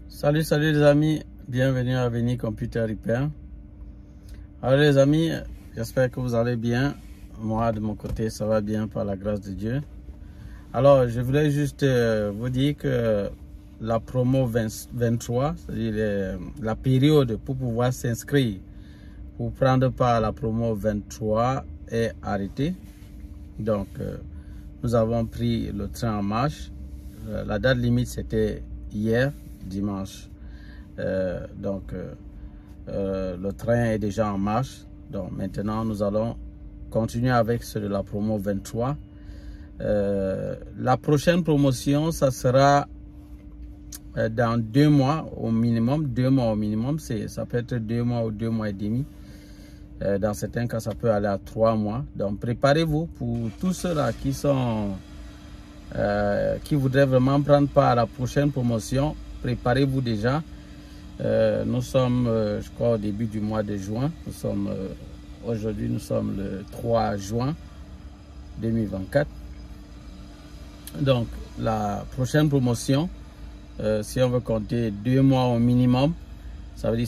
Salut les amis, bienvenue à Veni Computer Repair. Alors les amis, j'espère que vous allez bien. Moi de mon côté ça va bien par la grâce de Dieu. Alors je voulais juste vous dire que la promo 23, c'est-à-dire la période pour pouvoir s'inscrire pour prendre part à la promo 23 est arrêtée. Donc nous avons pris le train en marche. La date limite c'était hier dimanche. Le train est déjà en marche. Donc maintenant nous allons continuer avec ceux de la promo 23. La prochaine promotion ça sera dans 2 mois au minimum. 2 mois au minimum, ça peut être 2 mois ou 2 mois et demi. Dans certains cas ça peut aller à 3 mois. Donc préparez-vous pour tous ceux-là qui voudraient vraiment prendre part à la prochaine promotion. Préparez-vous déjà. Nous sommes, je crois, au début du mois de juin. Aujourd'hui, nous sommes le 3 juin 2024. Donc, la prochaine promotion, si on veut compter 2 mois au minimum, ça veut dire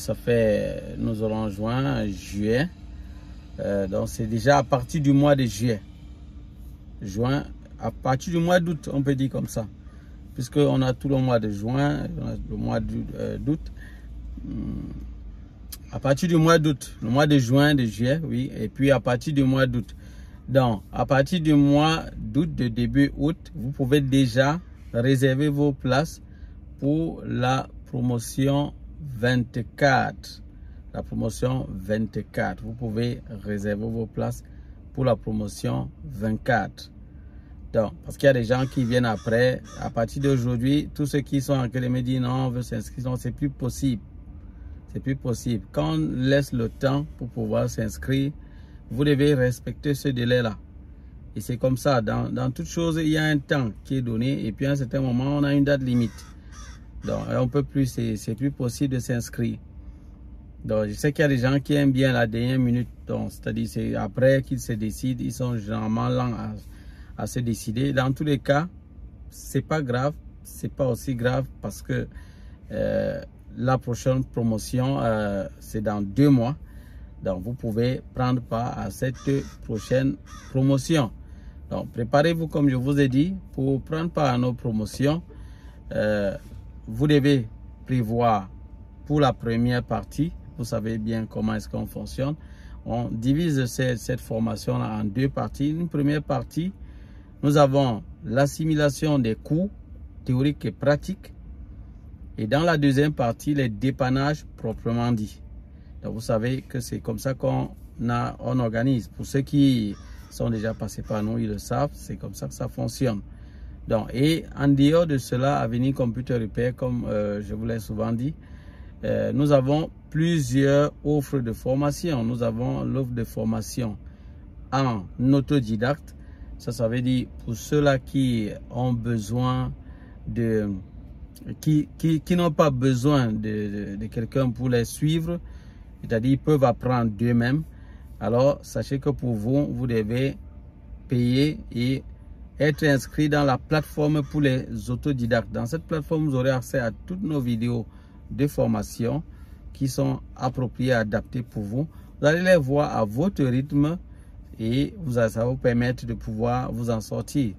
nous aurons juin, juillet. Donc, c'est déjà à partir du mois de juillet. Juin, à partir du mois d'août, on peut dire comme ça. Puisqu'on a tout le mois de juin, le mois d'août. À partir du mois d'août, le mois de juin, de juillet, oui, et puis à partir du mois d'août. Donc, à partir du mois d'août, de début août, vous pouvez déjà réserver vos places pour la promotion 24. La promotion 24. Vous pouvez réserver vos places pour la promotion 24. Donc, parce qu'il y a des gens qui viennent après. À partir d'aujourd'hui, tous ceux qui sont en train de me dire non, on veut s'inscrire, non, c'est plus possible. C'est plus possible. Quand on laisse le temps pour pouvoir s'inscrire, vous devez respecter ce délai-là. Et c'est comme ça. Dans toute chose, il y a un temps qui est donné. Et puis à un certain moment, on a une date limite. Donc, on peut plus, c'est plus possible de s'inscrire. Donc, je sais qu'il y a des gens qui aiment bien la dernière minute. Donc, c'est-à-dire, c'est après qu'ils se décident, ils sont généralement lents à se décider. Dans tous les cas, c'est pas grave. C'est pas aussi grave parce que la prochaine promotion, c'est dans 2 mois. Donc, vous pouvez prendre part à cette prochaine promotion. Donc, préparez-vous comme je vous ai dit pour prendre part à nos promotions. Vous devez prévoir pour la première partie. Vous savez bien comment est-ce qu'on fonctionne. On divise cette formation en 2 parties. Une première partie, nous avons l'assimilation des cours théoriques et pratiques. Et dans la deuxième partie, les dépannages proprement dit. Donc vous savez que c'est comme ça qu'on organise. Pour ceux qui sont déjà passés par nous, ils le savent, c'est comme ça que ça fonctionne. Donc, et en dehors de cela, à Veni Computer Repair, comme je vous l'ai souvent dit, nous avons plusieurs offres de formation. Nous avons l'offre de formation en autodidacte. Ça veut dire pour ceux-là qui ont besoin qui n'ont pas besoin de quelqu'un pour les suivre, c'est-à-dire ils peuvent apprendre d'eux-mêmes. Alors, sachez que pour vous, vous devez payer et être inscrit dans la plateforme pour les autodidactes. Dans cette plateforme, vous aurez accès à toutes nos vidéos de formation qui sont appropriées, adaptées pour vous. Vous allez les voir à votre rythme et ça va vous permettre de pouvoir vous en sortir.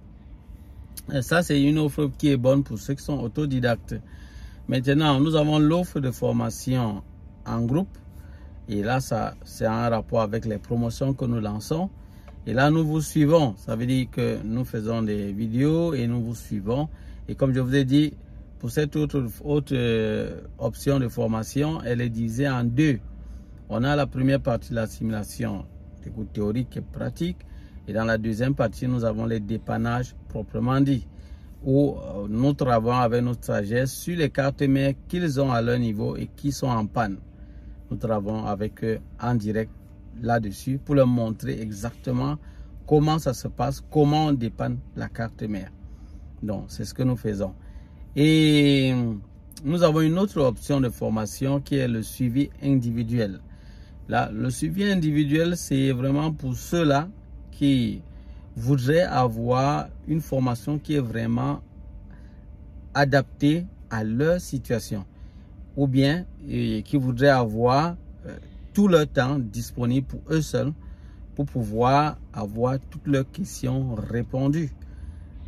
Et ça, c'est une offre qui est bonne pour ceux qui sont autodidactes. Maintenant, nous avons l'offre de formation en groupe. Et là, ça, c'est en rapport avec les promotions que nous lançons. Et là, nous vous suivons. Ça veut dire que nous faisons des vidéos et nous vous suivons. Et comme je vous ai dit, pour cette autre option de formation, elle est divisée en 2. On a la première partie, la simulation des cours théoriques et pratiques. Et dans la deuxième partie, nous avons les dépannages proprement dit, où nous travaillons avec notre sagesse sur les cartes mères qu'ils ont à leur niveau et qui sont en panne. Nous travaillons avec eux en direct là-dessus pour leur montrer exactement comment ça se passe, comment on dépanne la carte mère. Donc, c'est ce que nous faisons. Et nous avons une autre option de formation qui est le suivi individuel. Là, le suivi individuel, c'est vraiment pour ceux-là qui voudraient avoir une formation qui est vraiment adaptée à leur situation. ou bien qui voudraient avoir tout leur temps disponible pour eux seuls pour pouvoir avoir toutes leurs questions répondues.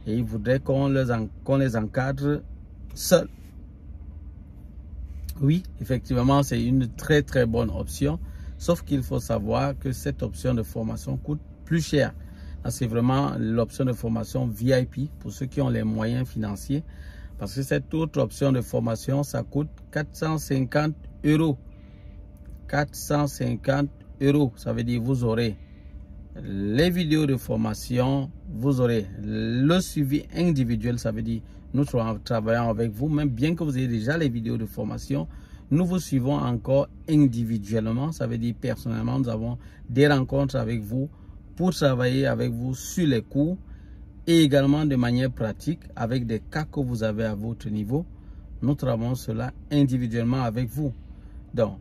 Et ils voudraient qu'on les encadre seuls. Oui, effectivement, c'est une très très bonne option. Sauf qu'il faut savoir que cette option de formation coûte plus cher. C'est vraiment l'option de formation VIP pour ceux qui ont les moyens financiers. Parce que cette autre option de formation, ça coûte 450 €. 450 €. Ça veut dire vous aurez les vidéos de formation, vous aurez le suivi individuel. Ça veut dire nous travaillons avec vous, même bien que vous ayez déjà les vidéos de formation, nous vous suivons encore individuellement. Ça veut dire personnellement, nous avons des rencontres avec vous pour travailler avec vous sur les cours et également de manière pratique avec des cas que vous avez à votre niveau. Nous travaillons cela individuellement avec vous. Donc,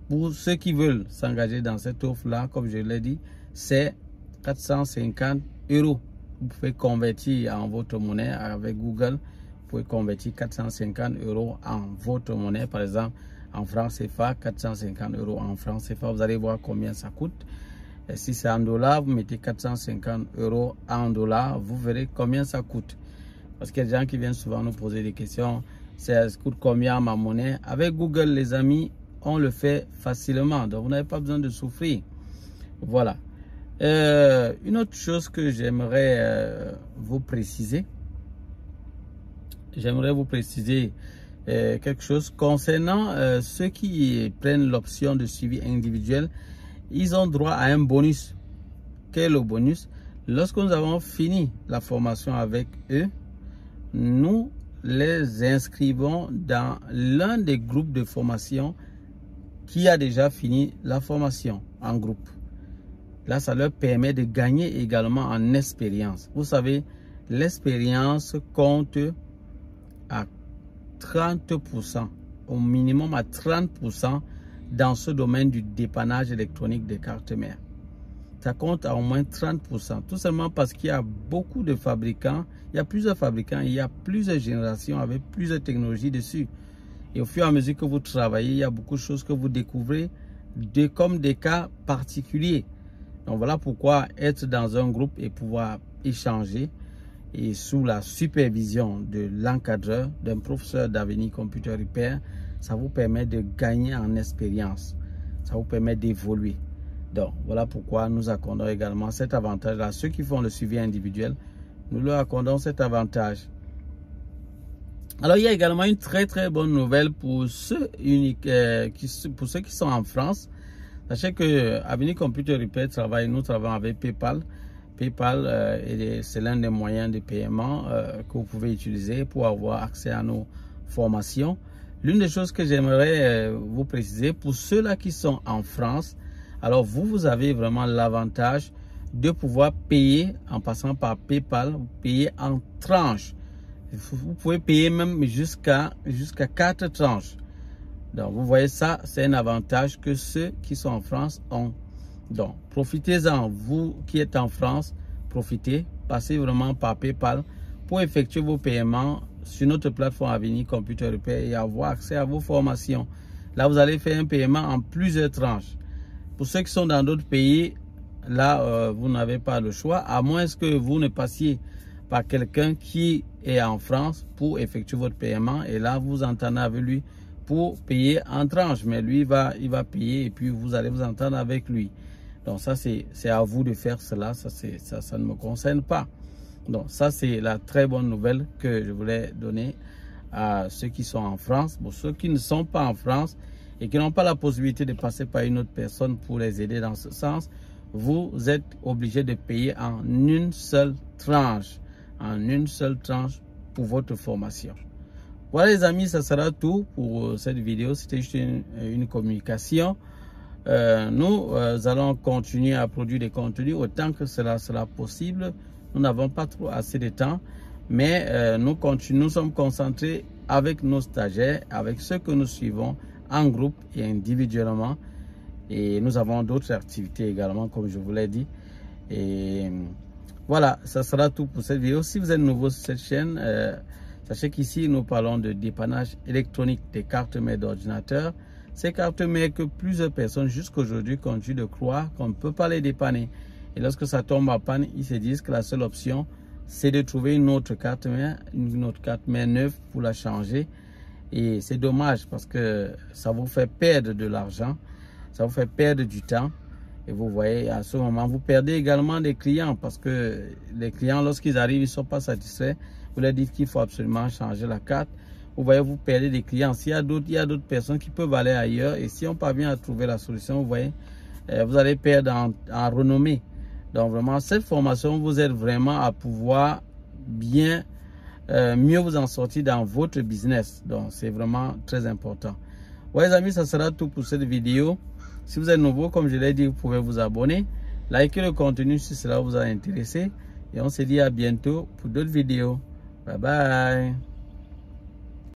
pour ceux qui veulent s'engager dans cette offre-là, comme je l'ai dit, c'est 450 €. Vous pouvez convertir en votre monnaie avec Google. Vous pouvez convertir 450 € en votre monnaie. Par exemple, en francs CFA, 450 € en francs CFA. Vous allez voir combien ça coûte. Et si c'est en dollars, vous mettez 450 € en dollars. Vous verrez combien ça coûte. Parce qu'il y a des gens qui viennent souvent nous poser des questions. Ça coûte combien ma monnaie? Avec Google, les amis, on le fait facilement. Donc, vous n'avez pas besoin de souffrir. Voilà. Une autre chose que j'aimerais vous préciser. J'aimerais vous préciser quelque chose concernant ceux qui prennent l'option de suivi individuel. Ils ont droit à un bonus. Quel est le bonus? Lorsque nous avons fini la formation avec eux, nous les inscrivons dans l'un des groupes de formation qui a déjà fini la formation en groupe. Là, ça leur permet de gagner également en expérience. Vous savez, l'expérience compte à 30%, au minimum à 30% dans ce domaine du dépannage électronique des cartes mères. Ça compte à au moins 30%, tout simplement parce qu'il y a beaucoup de fabricants, il y a plusieurs fabricants, il y a plusieurs générations avec plusieurs technologies dessus. Et au fur et à mesure que vous travaillez, il y a beaucoup de choses que vous découvrez comme des cas particuliers. Donc voilà pourquoi être dans un groupe et pouvoir échanger et sous la supervision de l'encadreur, d'un professeur d'Avenir Computer Repair, ça vous permet de gagner en expérience. Ça vous permet d'évoluer. Donc voilà pourquoi nous accordons également cet avantage à ceux qui font le suivi individuel. Nous leur accordons cet avantage. Alors il y a également une très très bonne nouvelle pour ceux qui sont en France. Sachez que Avenir Computer Repair nous travaillons avec PayPal. PayPal, c'est l'un des moyens de paiement que vous pouvez utiliser pour avoir accès à nos formations. L'une des choses que j'aimerais vous préciser, pour ceux-là qui sont en France, alors vous avez vraiment l'avantage de pouvoir payer en passant par PayPal, payer en tranches. Vous pouvez payer même jusqu'à 4 tranches. Donc, vous voyez ça, c'est un avantage que ceux qui sont en France ont. Donc, profitez-en. Vous qui êtes en France, profitez. Passez vraiment par PayPal pour effectuer vos paiements sur notre plateforme Avenir Computer Repair et avoir accès à vos formations. Là, vous allez faire un paiement en plusieurs tranches. Pour ceux qui sont dans d'autres pays, là, vous n'avez pas le choix, à moins que vous ne passiez par quelqu'un qui est en France pour effectuer votre paiement. Et là, vous entendez avec lui pour payer en tranche, mais lui il va payer et puis vous allez vous entendre avec lui. Donc ça c'est à vous de faire cela, ça ne me concerne pas. Donc ça c'est la très bonne nouvelle que je voulais donner à ceux qui sont en France. Pour ceux qui ne sont pas en France et qui n'ont pas la possibilité de passer par une autre personne pour les aider dans ce sens, vous êtes obligé de payer en une seule tranche, pour votre formation. Voilà les amis, ça sera tout pour cette vidéo. C'était juste une communication. Nous allons continuer à produire des contenus autant que cela sera possible. Nous n'avons pas trop assez de temps, mais nous sommes concentrés avec nos stagiaires, avec ceux que nous suivons en groupe et individuellement. Et nous avons d'autres activités également, comme je vous l'ai dit. Et voilà, ça sera tout pour cette vidéo. Si vous êtes nouveau sur cette chaîne, Sachez qu'ici, nous parlons de dépannage électronique des cartes mères d'ordinateur. Ces cartes mères que plusieurs personnes jusqu'à aujourd'hui continuent de croire qu'on ne peut pas les dépanner. Et lorsque ça tombe en panne, ils se disent que la seule option, c'est de trouver une autre carte mère neuve pour la changer. Et c'est dommage parce que ça vous fait perdre de l'argent, ça vous fait perdre du temps. Et vous voyez, à ce moment, vous perdez également des clients parce que les clients, lorsqu'ils arrivent, ils ne sont pas satisfaits. Vous leur dites qu'il faut absolument changer la carte. Vous voyez, vous perdez des clients. S'il y a d'autres personnes qui peuvent aller ailleurs. Et si on parvient à trouver la solution, vous voyez, vous allez perdre en renommée. Donc vraiment, cette formation vous aide vraiment à pouvoir mieux vous en sortir dans votre business. Donc c'est vraiment très important. Ouais les amis, ça sera tout pour cette vidéo. Si vous êtes nouveau, comme je l'ai dit, vous pouvez vous abonner, liker le contenu si cela vous a intéressé. Et on se dit à bientôt pour d'autres vidéos. Bye bye.